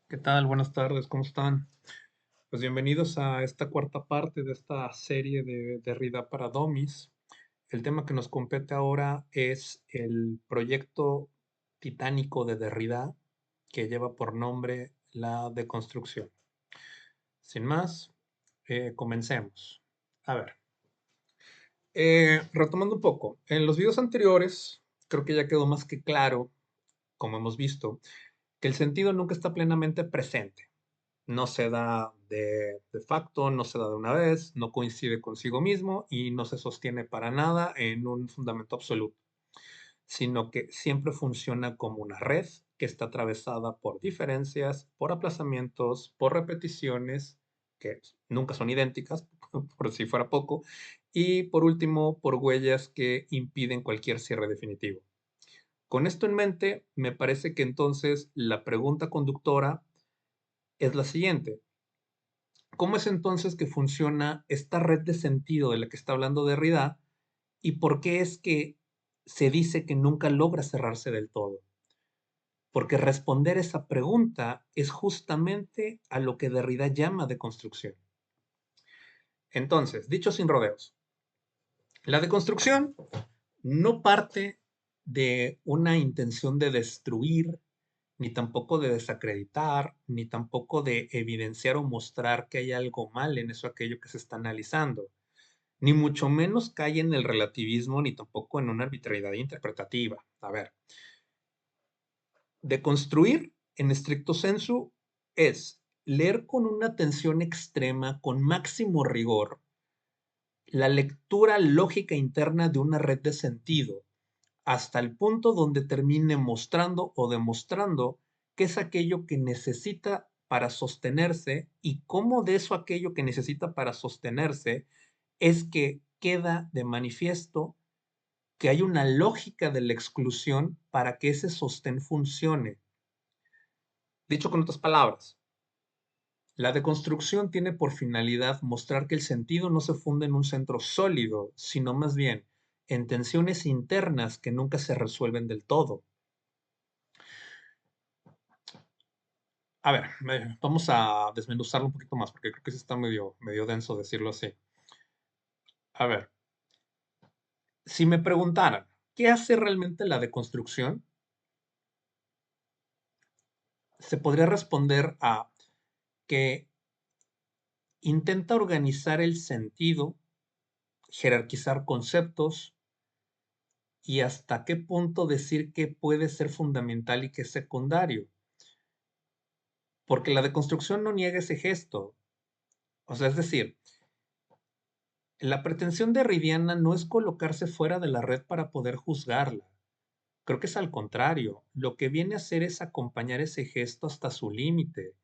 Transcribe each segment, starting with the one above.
¿Qué tal? Buenas tardes, ¿cómo están? Pues bienvenidos a esta cuarta parte de esta serie de Derrida para Dummies. El tema que nos compete ahora es el proyecto titánico de Derrida que lleva por nombre la deconstrucción. Sin más, comencemos. A ver, retomando un poco, en los videos anteriores creo que ya quedó más que claro, como hemos visto, que el sentido nunca está plenamente presente. No se da de facto, no se da de una vez, no coincide consigo mismo y no se sostiene para nada en un fundamento absoluto, sino que siempre funciona como una red que está atravesada por diferencias, por aplazamientos, por repeticiones, que nunca son idénticas, por si fuera poco, y por último, por huellas que impiden cualquier cierre definitivo. Con esto en mente, me parece que entonces la pregunta conductora es la siguiente. ¿Cómo es entonces que funciona esta red de sentido de la que está hablando Derrida y por qué es que se dice que nunca logra cerrarse del todo? Porque responder esa pregunta es justamente a lo que Derrida llama deconstrucción. Entonces, dicho sin rodeos, la deconstrucción no parte de una intención de destruir, ni tampoco de desacreditar, ni tampoco de evidenciar o mostrar que hay algo mal en eso aquello que se está analizando, ni mucho menos cae en el relativismo ni tampoco en una arbitrariedad interpretativa. A ver, deconstruir en estricto sensu es leer con una atención extrema, con máximo rigor, la lectura lógica interna de una red de sentido, hasta el punto donde termine mostrando o demostrando qué es aquello que necesita para sostenerse y cómo de eso aquello que necesita para sostenerse es que queda de manifiesto que hay una lógica de la exclusión para que ese sostén funcione. Dicho con otras palabras, la deconstrucción tiene por finalidad mostrar que el sentido no se funda en un centro sólido, sino más bien en tensiones internas que nunca se resuelven del todo. A ver, vamos a desmenuzarlo un poquito más, porque creo que sí está medio denso decirlo así. A ver, si me preguntaran, ¿qué hace realmente la deconstrucción? Se podría responder a que intenta organizar el sentido, jerarquizar conceptos y hasta qué punto decir qué puede ser fundamental y qué es secundario. Porque la deconstrucción no niega ese gesto. O sea, es decir, la pretensión de Ridiana no es colocarse fuera de la red para poder juzgarla. Creo que es al contrario. Lo que viene a hacer es acompañar ese gesto hasta su límite.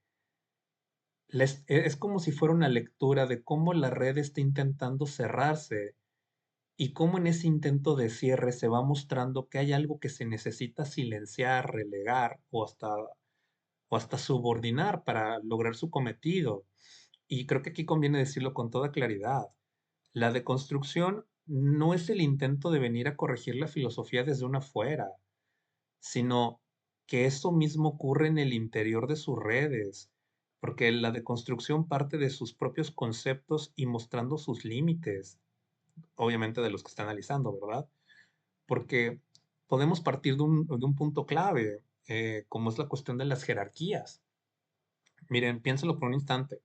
Es como si fuera una lectura de cómo la red está intentando cerrarse y cómo en ese intento de cierre se va mostrando que hay algo que se necesita silenciar, relegar o hasta subordinar para lograr su cometido. Y creo que aquí conviene decirlo con toda claridad. La deconstrucción no es el intento de venir a corregir la filosofía desde una fuera, sino que eso mismo ocurre en el interior de sus redes, porque la deconstrucción parte de sus propios conceptos y mostrando sus límites, obviamente de los que está analizando, ¿verdad? Porque podemos partir de un punto clave, como es la cuestión de las jerarquías. Miren, piénselo por un instante.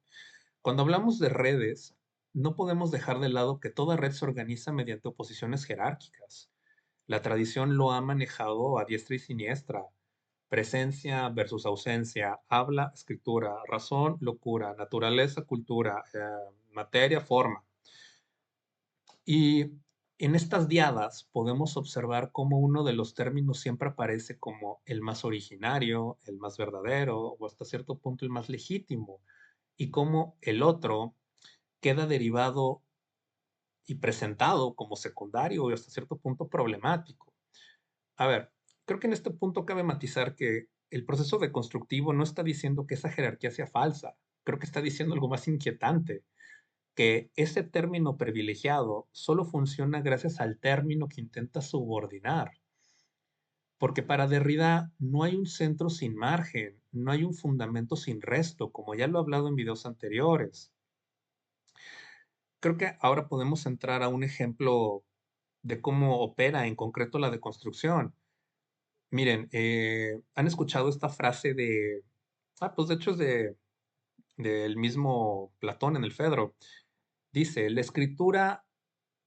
Cuando hablamos de redes, no podemos dejar de lado que toda red se organiza mediante oposiciones jerárquicas. La tradición lo ha manejado a diestra y siniestra. Presencia versus ausencia, habla, escritura, razón, locura, naturaleza, cultura, materia, forma. Y en estas diadas podemos observar cómo uno de los términos siempre aparece como el más originario, el más verdadero o hasta cierto punto el más legítimo, y cómo el otro queda derivado y presentado como secundario y hasta cierto punto problemático. A ver, creo que en este punto cabe matizar que el proceso deconstructivo no está diciendo que esa jerarquía sea falsa, creo que está diciendo algo más inquietante, que ese término privilegiado solo funciona gracias al término que intenta subordinar. Porque para Derrida no hay un centro sin margen, no hay un fundamento sin resto, como ya lo he hablado en videos anteriores. Creo que ahora podemos entrar a un ejemplo de cómo opera en concreto la deconstrucción. Miren, ¿han escuchado esta frase de, pues de hecho es del mismo Platón en el Fedro? Dice, la escritura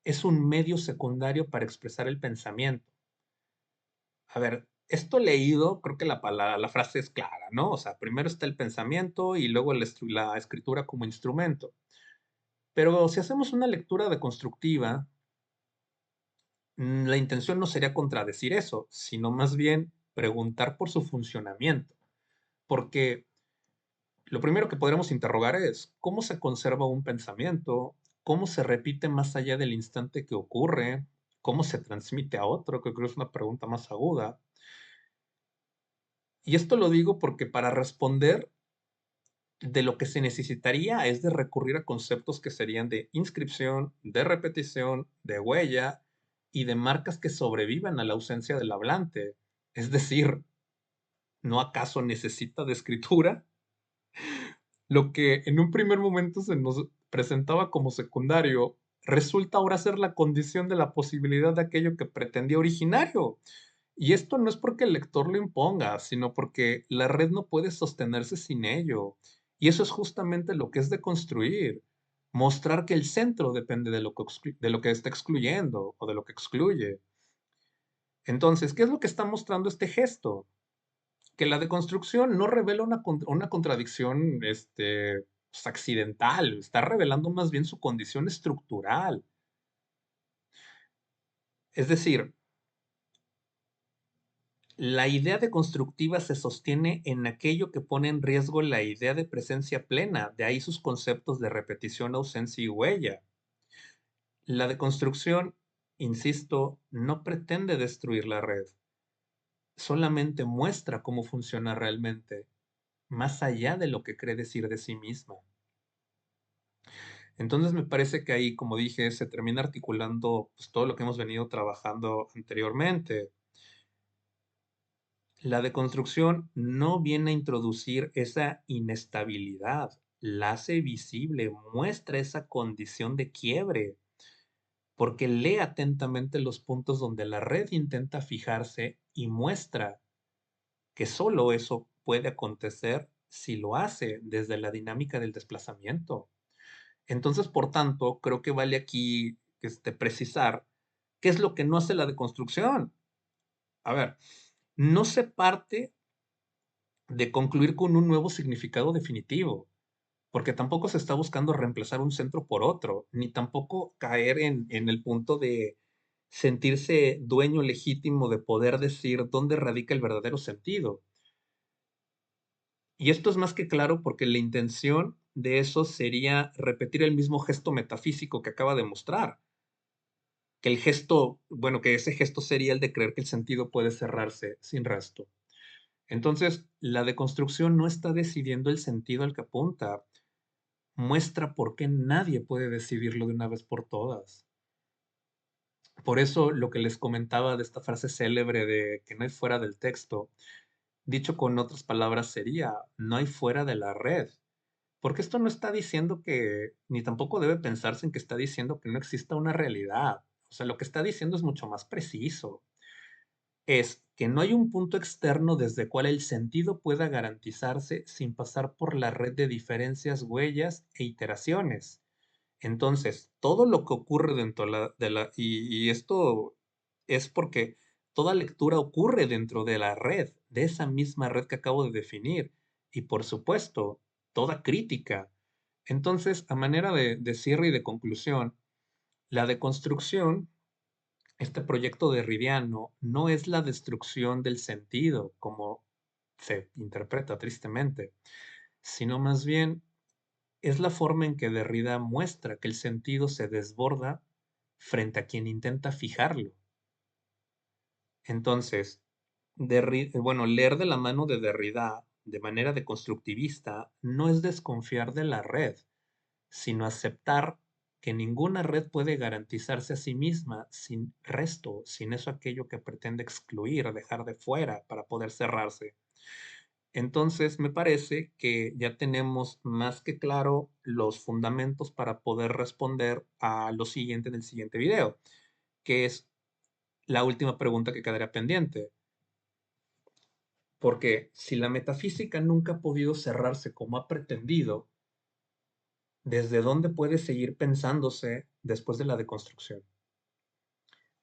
es un medio secundario para expresar el pensamiento. A ver, esto leído, creo que la frase es clara, ¿no? O sea, primero está el pensamiento y luego la escritura como instrumento. Pero si hacemos una lectura deconstructiva, la intención no sería contradecir eso, sino más bien preguntar por su funcionamiento. Porque lo primero que podremos interrogar es cómo se conserva un pensamiento, cómo se repite más allá del instante que ocurre, cómo se transmite a otro, que creo que es una pregunta más aguda. Y esto lo digo porque para responder de lo que se necesitaría es de recurrir a conceptos que serían de inscripción, de repetición, de huella y de marcas que sobrevivan a la ausencia del hablante. Es decir, ¿no acaso necesita de escritura? Lo que en un primer momento se nos presentaba como secundario, resulta ahora ser la condición de la posibilidad de aquello que pretendía originario. Y esto no es porque el lector lo imponga, sino porque la red no puede sostenerse sin ello. Y eso es justamente lo que es de construir. Mostrar que el centro depende de lo que está excluyendo o de lo que excluye. Entonces, ¿qué es lo que está mostrando este gesto? Que la deconstrucción no revela una contradicción pues, accidental, está revelando más bien su condición estructural. Es decir, la idea deconstructiva se sostiene en aquello que pone en riesgo la idea de presencia plena, de ahí sus conceptos de repetición, ausencia y huella. La deconstrucción, insisto, no pretende destruir la red, solamente muestra cómo funciona realmente, más allá de lo que cree decir de sí misma. Entonces me parece que ahí, como dije, se termina articulando pues, todo lo que hemos venido trabajando anteriormente. La deconstrucción no viene a introducir esa inestabilidad, la hace visible, muestra esa condición de quiebre, porque lee atentamente los puntos donde la red intenta fijarse y muestra que solo eso puede acontecer si lo hace desde la dinámica del desplazamiento. Entonces, por tanto, creo que vale aquí precisar qué es lo que no hace la deconstrucción. A ver, no se parte de concluir con un nuevo significado definitivo, porque tampoco se está buscando reemplazar un centro por otro, ni tampoco caer en el punto de sentirse dueño legítimo de poder decir dónde radica el verdadero sentido. Y esto es más que claro porque la intención de eso sería repetir el mismo gesto metafísico que acaba de mostrar, que el gesto, bueno, que ese gesto sería el de creer que el sentido puede cerrarse sin resto. Entonces, la deconstrucción no está decidiendo el sentido al que apunta, muestra por qué nadie puede decidirlo de una vez por todas. Por eso lo que les comentaba de esta frase célebre de que no hay fuera del texto, dicho con otras palabras sería, no hay fuera de la red. Porque esto no está diciendo que, ni tampoco debe pensarse en que está diciendo que no exista una realidad. O sea, lo que está diciendo es mucho más preciso. Es que no hay un punto externo desde el cual el sentido pueda garantizarse sin pasar por la red de diferencias, huellas e iteraciones. Entonces, todo lo que ocurre dentro y esto es porque toda lectura ocurre dentro de la red, de esa misma red que acabo de definir. Y por supuesto, toda crítica. Entonces, a manera de cierre y de conclusión, la deconstrucción, este proyecto derridiano, no es la destrucción del sentido, como se interpreta tristemente, sino más bien es la forma en que Derrida muestra que el sentido se desborda frente a quien intenta fijarlo. Entonces, bueno, leer de la mano de Derrida de manera deconstructivista no es desconfiar de la red, sino aceptar que ninguna red puede garantizarse a sí misma sin resto, sin eso aquello que pretende excluir, dejar de fuera para poder cerrarse. Entonces, me parece que ya tenemos más que claro los fundamentos para poder responder a lo siguiente en el siguiente video, que es la última pregunta que quedaría pendiente. Porque si la metafísica nunca ha podido cerrarse como ha pretendido, ¿desde dónde puede seguir pensándose después de la deconstrucción?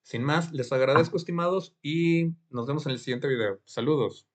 Sin más, les agradezco, estimados, y nos vemos en el siguiente video. Saludos.